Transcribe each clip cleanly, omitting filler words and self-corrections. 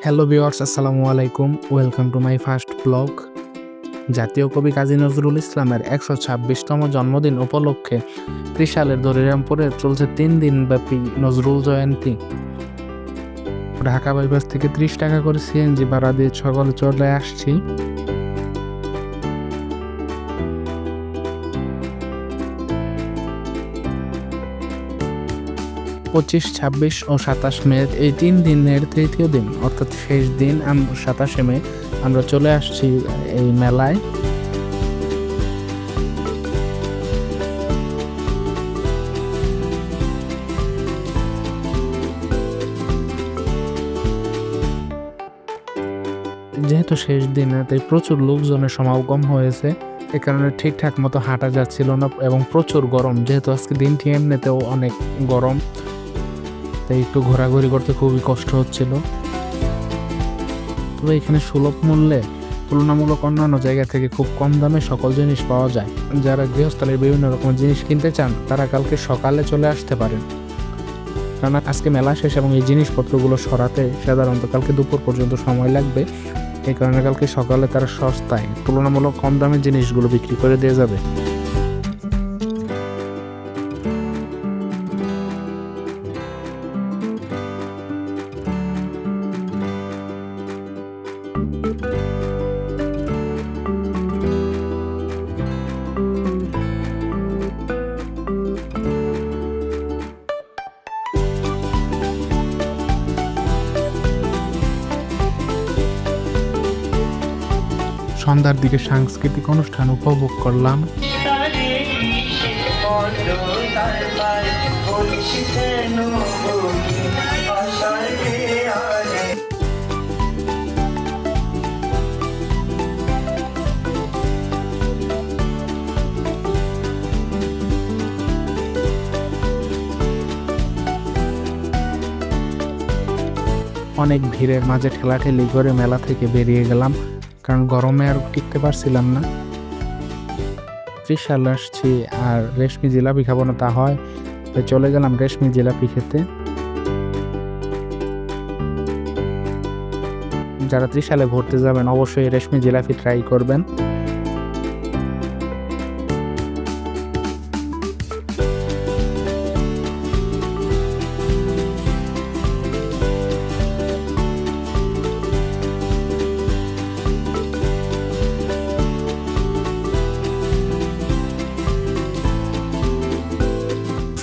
Hello viewers, আসসালামু আলাইকুম। Welcome to my first blog. জাতীয় কবি কাজী নজরুল ইসলামের ১২৬তম জন্মদিন উপলক্ষে ত্রিশালের দরিরামপুরে চলছে ৩ দিনব্যাপী নজরুল জয়ন্তী। ঢাকা বাইপাস থেকে ৩০ টাকা করে সিএনজি ভাড়া দিয়ে সকালে চলে আসছি। পঁচিশ, ২৬ ও ২৭ মে এই ৩ দিনের তৃতীয় দিন অর্থাৎ শেষ দিন ২৭শে মে আমরা চলে আসছি এই মেলায়। যেহেতু শেষ দিন তাই প্রচুর লোকজনের সমাগম হয়েছে, এ কারণে ঠিকঠাক মতো হাঁটা যাচ্ছিল না এবং প্রচুর গরম। যেহেতু আজকে দিনটি এমনিতেও অনেক গরম, তাই একটু ঘোরাঘুরি করতে খুবই কষ্ট হচ্ছিল। তবে এখানে সুলভ মূল্যে তুলনামূলক অন্যান্য জায়গা থেকে খুব কম দামে সকল জিনিস পাওয়া যায়। যারা গৃহস্থলের বিভিন্ন রকম জিনিস কিনতে চান তারা কালকে সকালে চলে আসতে পারেন, কারণ আজকে মেলা শেষ এবং এই জিনিসপত্রগুলো সরাতে সাধারণত কালকে দুপুর পর্যন্ত সময় লাগবে। এই কারণে কালকে সকালে তারা সস্তায় তুলনামূলক কম দামে জিনিসগুলো বিক্রি করে দিয়ে যাবে। সন্ধ্যার দিকে সাংস্কৃতিক অনুষ্ঠান উপভোগ করলাম। অনেক ভিড়ের মাঝে ঠেলাঠেলি করে মেলা থেকে বেরিয়ে গেলাম, কারণ গরমে আর টিকতে পারছিলাম না। ত্রিশাল আসছি আর রেশমি জিলাপি খাবো না তা হয়, তাই চলে গেলাম রেশমি জিলাপি খেতে। যারা ত্রিশালে ঘুরতে যাবেন অবশ্যই রেশমি জিলাপি ট্রাই করবেন।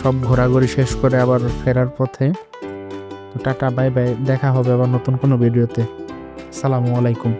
সব ঘোরাঘুরি শেষ করে আবার ফেরার পথে। তো টাটা, বাই বাই, দেখা হবে আবার নতুন কোনো ভিডিওতে। আসসালামু আলাইকুম।